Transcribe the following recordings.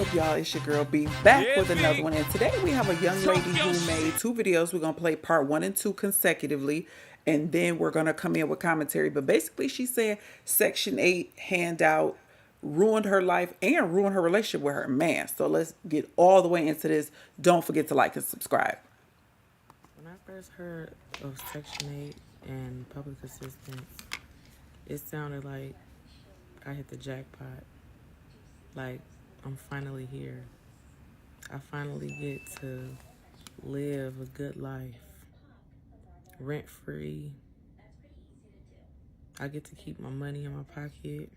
up, y'all? It's your girl B back with another one. And today we have a young lady who made 2 videos. We're going to play part 1 and 2 consecutively. And then we're going to come in with commentary. But basically she said Section 8 handout ruined her life and ruined her relationship with her man. So let's get all the way into this. Don't forget to like and subscribe. When I first heard of Section 8 and public assistance, it sounded like I hit the jackpot. Like, I'm finally here. I finally get to live a good life, rent-free. I get to keep my money in my pocket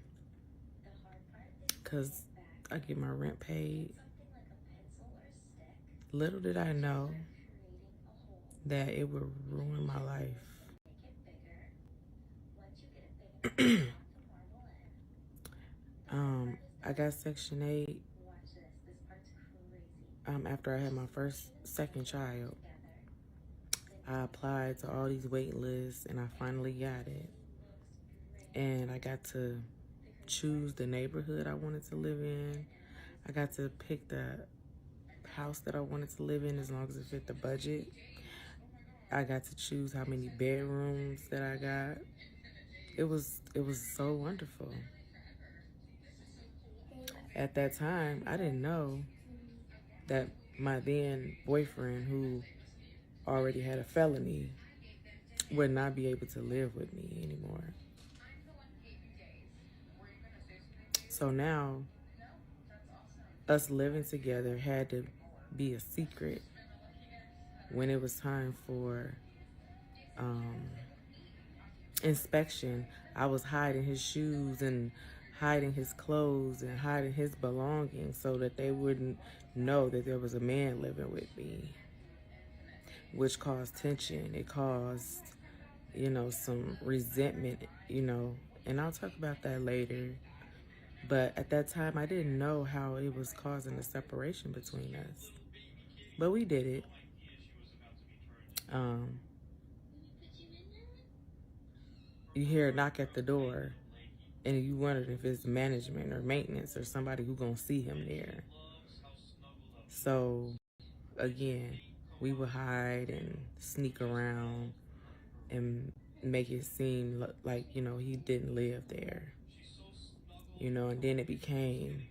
because I get my rent paid. Little did I know that it would ruin my life. I got Section 8 after I had my second child. I applied to all these wait lists and I finally got it. And I got to choose the neighborhood I wanted to live in. I got to pick the house that I wanted to live in as long as it fit the budget. I got to choose how many bedrooms that I got. It was so wonderful. At that time, I didn't know that my then boyfriend, who already had a felony, would not be able to live with me anymore. So now, us living together had to be a secret. When it was time for inspection, I was hiding his shoes and hiding his clothes and hiding his belongings so that they wouldn't know that there was a man living with me, which caused tension. It caused, some resentment, and I'll talk about that later. But at that time, I didn't know how it was causing a separation between us. But we did it. You hear a knock at the door, and you wondered if it's management or maintenance or somebody who's going to see him there. So, again, we would hide and sneak around and make it seem like, he didn't live there. And then it became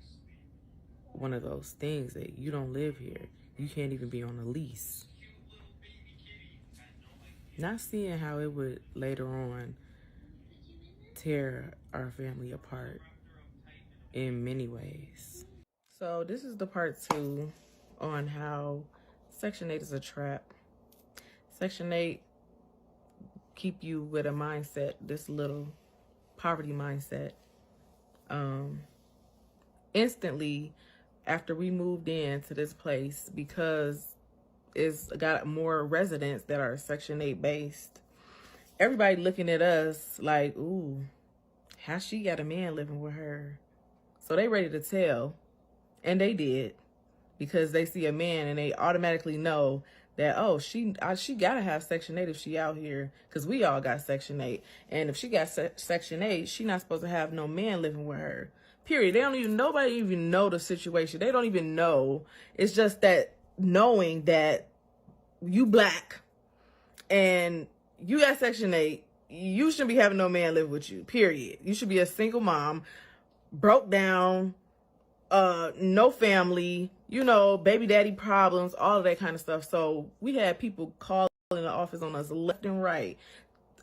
one of those things that you don't live here. You can't even be on a lease. Not seeing how it would later on tear our family apart in many ways. So this is the part 2 on how Section 8 is a trap. Section 8 keep you with a mindset, this little poverty mindset. Instantly after we moved into this place, because it's got more residents that are Section 8 based, everybody looking at us like, ooh, how she got a man living with her? So they ready to tell. And they did, because they see a man and they automatically know that, oh, she gotta have Section 8 if she out here, because we all got Section 8. And if she got Section 8, she not supposed to have no man living with her. Period. Nobody even know the situation. They don't even know. It's just that knowing that you black and you got Section 8, you shouldn't be having no man live with you, period. You should be a single mom, broke down, no family, baby daddy problems, all of that kind of stuff. So we had people calling the office on us left and right.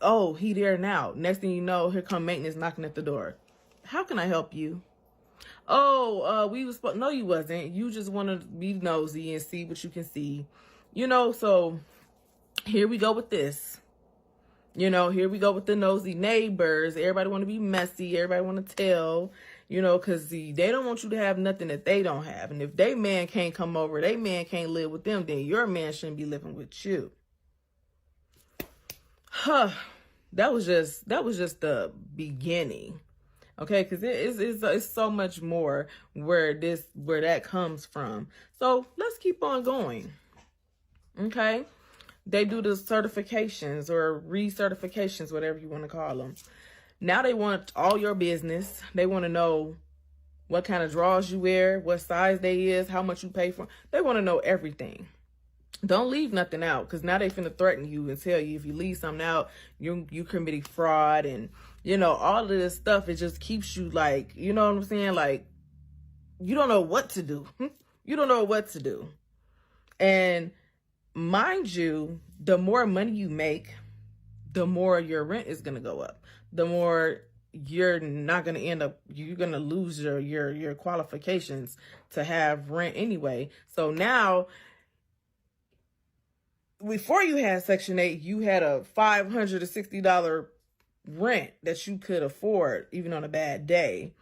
Oh, he there now. Next thing you know, here come maintenance knocking at the door. How can I help you? Oh, no, you wasn't. You just want to be nosy and see what you can see. So here we go with this. Here we go with the nosy neighbors. Everybody want to be messy. Everybody want to tell, because they don't want you to have nothing that they don't have. And if they man can't come over, they man can't live with them, then your man shouldn't be living with you. That was just the beginning. Okay, because it's so much more where that comes from. So let's keep on going. Okay. They do the certifications or recertifications, whatever you want to call them. Now they want all your business. They want to know what kind of drawers you wear, what size they is, how much you pay for. They want to know everything. Don't leave nothing out, because now they finna threaten you and tell you if you leave something out, you committing fraud, and all of this stuff. It just keeps you like, you know what I'm saying? Like, you don't know what to do. You don't know what to do. And mind you, the more money you make, the more your rent is gonna go up. The more you're not gonna you're gonna lose your qualifications to have rent anyway. So now, before you had Section 8, you had a $560 rent that you could afford, even on a bad day.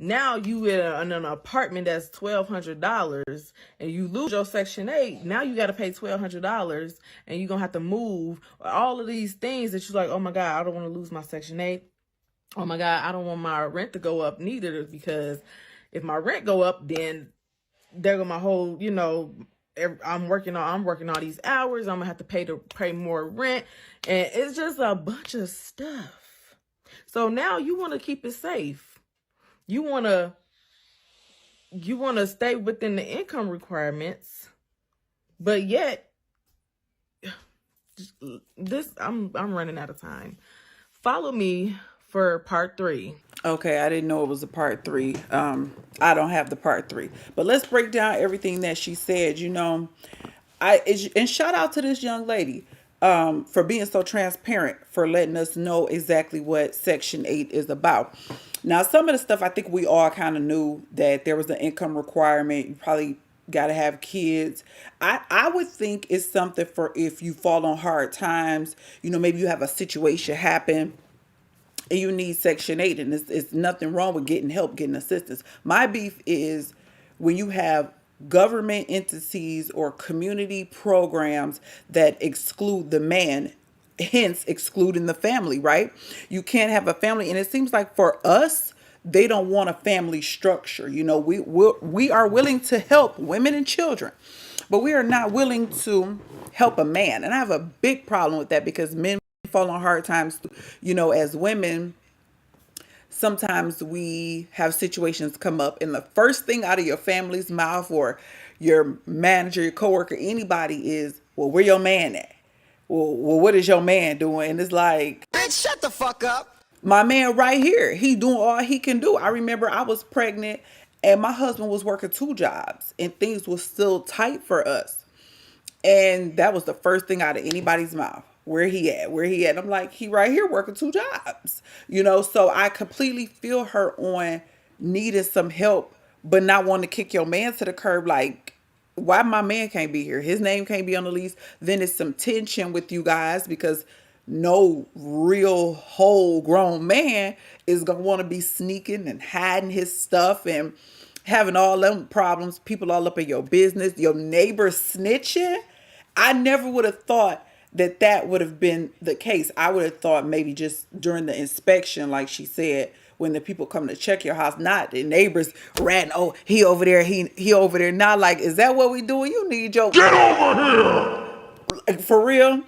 Now you in an apartment that's $1,200 and you lose your Section 8. Now you got to pay $1,200 and you're going to have to move. All of these things that you're like, oh my God, I don't want to lose my Section 8. Oh my God, I don't want my rent to go up neither, because if my rent go up, then there go my whole, I'm working all these hours. I'm gonna have to pay more rent, and it's just a bunch of stuff. So now you want to keep it safe. You want to stay within the income requirements, but yet I'm running out of time. Follow me for part 3. Okay, I didn't know it was a part 3. I don't have the part 3, but let's break down everything that she said. And shout out to this young lady for being so transparent, for letting us know exactly what Section 8 is about. Now, some of the stuff I think we all kind of knew, that there was an income requirement. You probably got to have kids. I would think it's something for if you fall on hard times. Maybe you have a situation happen and you need Section 8, and it's nothing wrong with getting help, getting assistance. My beef is when you have government entities or community programs that exclude the man, hence excluding the family, right? You can't have a family. And it seems like for us, they don't want a family structure. We are willing to help women and children, but we are not willing to help a man. And I have a big problem with that, because men fall on hard times. As women, sometimes we have situations come up, and the first thing out of your family's mouth or your manager, your coworker, anybody is, well, where your man at? Well, what is your man doing? And it's like, bitch, shut the fuck up. My man right here, he doing all he can do. I remember I was pregnant and my husband was working 2 jobs and things was still tight for us. And that was the first thing out of anybody's mouth. Where he at? Where he at? I'm like, he right here working 2 jobs. So I completely feel her on needing some help, but not wanting to kick your man to the curb. Like, why my man can't be here? His name can't be on the lease. Then it's some tension with you guys, because no real whole grown man is going to want to be sneaking and hiding his stuff and having all them problems, people all up in your business, your neighbor snitching. I never would have thought that would have been the case. I would have thought maybe just during the inspection, like she said, when the people come to check your house, not the neighbors ratting, oh, he over there, he over there. Not like, is that what we doing? You need your... Get over here! For real?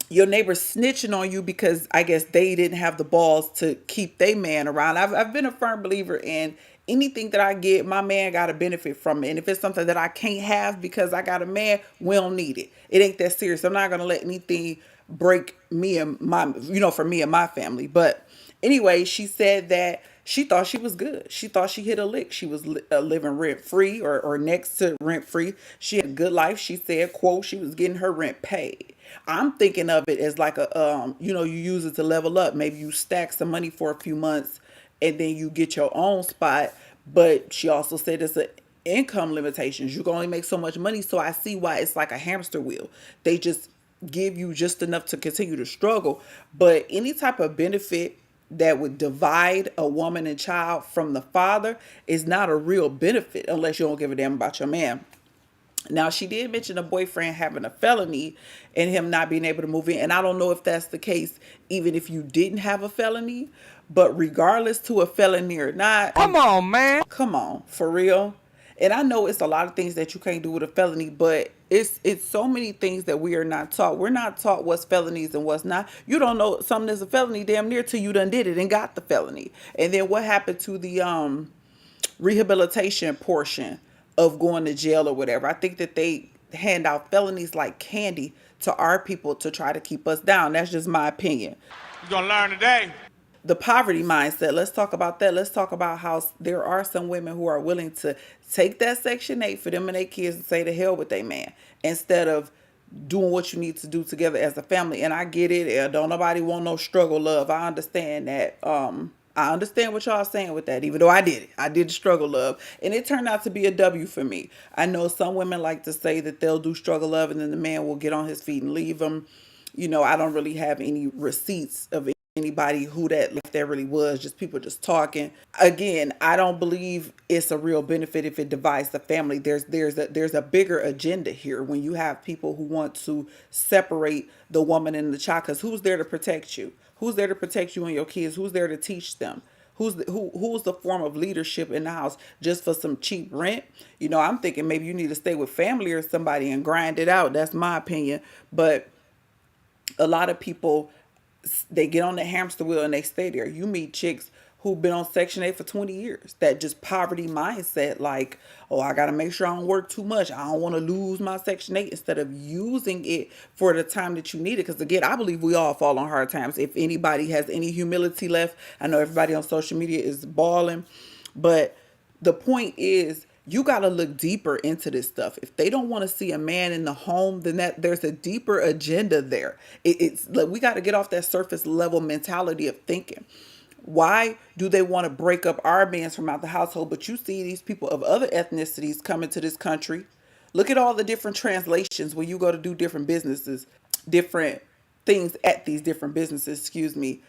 Your neighbors snitching on you because I guess they didn't have the balls to keep their man around. I've been a firm believer in anything that I get, my man got to benefit from it. And if it's something that I can't have because I got a man, we don't need it. It ain't that serious. I'm not going to let anything break me and my, for me and my family. But anyway, she said that she thought she was good. She thought she hit a lick. She was living rent free or next to rent free. She had a good life. She said, quote, she was getting her rent paid. I'm thinking of it as like a, you use it to level up. Maybe you stack some money for a few months and then you get your own spot. But she also said it's an income limitations. You can only make so much money. So I see why it's like a hamster wheel. They just give you just enough to continue to struggle. But any type of benefit that would divide a woman and child from the father is not a real benefit unless you don't give a damn about your man. Now, she did mention a boyfriend having a felony and him not being able to move in. And I don't know if that's the case, even if you didn't have a felony. But regardless to a felony or not. Come on, man. Come on, for real. And I know it's a lot of things that you can't do with a felony, but it's so many things that we are not taught. We're not taught what's felonies and what's not. You don't know something is a felony damn near till you done did it and got the felony. And then what happened to the rehabilitation portion of going to jail or whatever. I think that they hand out felonies like candy to our people to try to keep us down. That's just my opinion. You're gonna learn today. The poverty mindset. Let's talk about that. Let's talk about how there are some women who are willing to take that Section 8 for them and their kids and say to hell with their man instead of doing what you need to do together as a family. And I get it. Don't nobody want no struggle love. I understand that. I understand what y'all saying with that, even though I did it. I did struggle love. And it turned out to be a W for me. I know some women like to say that they'll do struggle love and then the man will get on his feet and leave them. You know, I don't really have any receipts of anybody who that really was, just people just talking. Again, I don't believe it's a real benefit if it divides the family. There's a bigger agenda here when you have people who want to separate the woman and the child, because who's there to protect you? Who's there to protect you and your kids? Who's there to teach them? Who's the form of leadership in the house just for some cheap rent? You know, I'm thinking maybe you need to stay with family or somebody and grind it out. That's my opinion. But a lot of people, they get on the hamster wheel and they stay there. You meet chicks who've been on Section 8 for 20 years. That just poverty mindset, like, oh, I got to make sure I don't work too much. I don't want to lose my Section 8, instead of using it for the time that you need it. Because again, I believe we all fall on hard times. If anybody has any humility left, I know everybody on social media is bawling. But the point is, you got to look deeper into this stuff. If they don't want to see a man in the home, then there's a deeper agenda there. It's like we got to get off that surface level mentality of thinking. Why do they want to break up our men from out the household? But you see these people of other ethnicities coming to this country. Look at all the different translations when you go to do different businesses, different things at these different businesses, excuse me.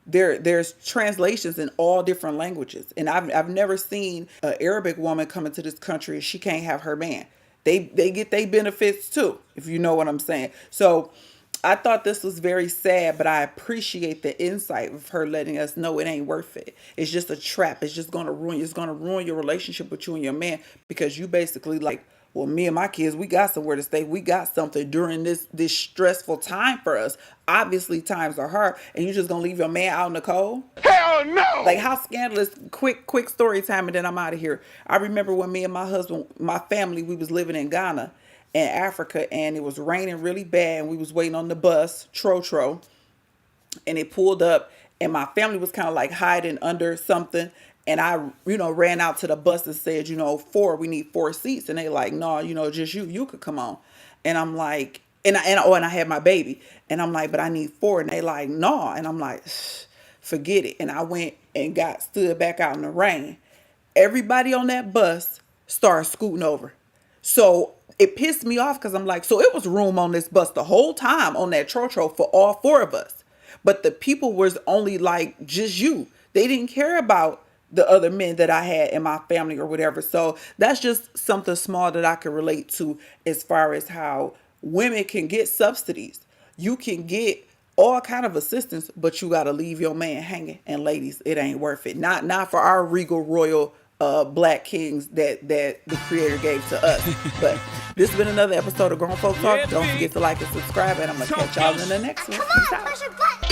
There's translations in all different languages. And I've never seen an Arabic woman come into this country and she can't have her man. They get their benefits too, if you know what I'm saying. So I thought this was very sad, but I appreciate the insight of her letting us know it ain't worth it. It's just a trap. It's going to ruin your relationship with you and your man, because you basically like, well, me and my kids, we got somewhere to stay. We got something during this stressful time for us. Obviously, times are hard, and you just gonna leave your man out in the cold? Hell no! Like, how scandalous. Quick story time, and then I'm out of here. I remember when me and my husband, my family, we was living in Ghana in Africa, and it was raining really bad, and we was waiting on the bus, Trotro, and it pulled up, and my family was kind of like hiding under something. And I, ran out to the bus and said, we need 4 seats. And they like, no, just you could come on. And I'm like, and I had my baby. And I'm like, but I need 4. And they like, no. And I'm like, forget it. And I went and stood back out in the rain. Everybody on that bus started scooting over. So it pissed me off, because I'm like, so it was room on this bus the whole time on that Trotro for all 4 of us. But the people was only like, just you. They didn't care about the other men that I had in my family or whatever. So that's just something small that I can relate to, as far as how women can get subsidies. You can get all kind of assistance, but you got to leave your man hanging. And ladies, it ain't worth it. Not for our regal royal black kings that the Creator gave to us. But this has been another episode of Grown Folk Talk. Don't forget to like and subscribe, and I'm going to catch y'all in the next one. Peace out.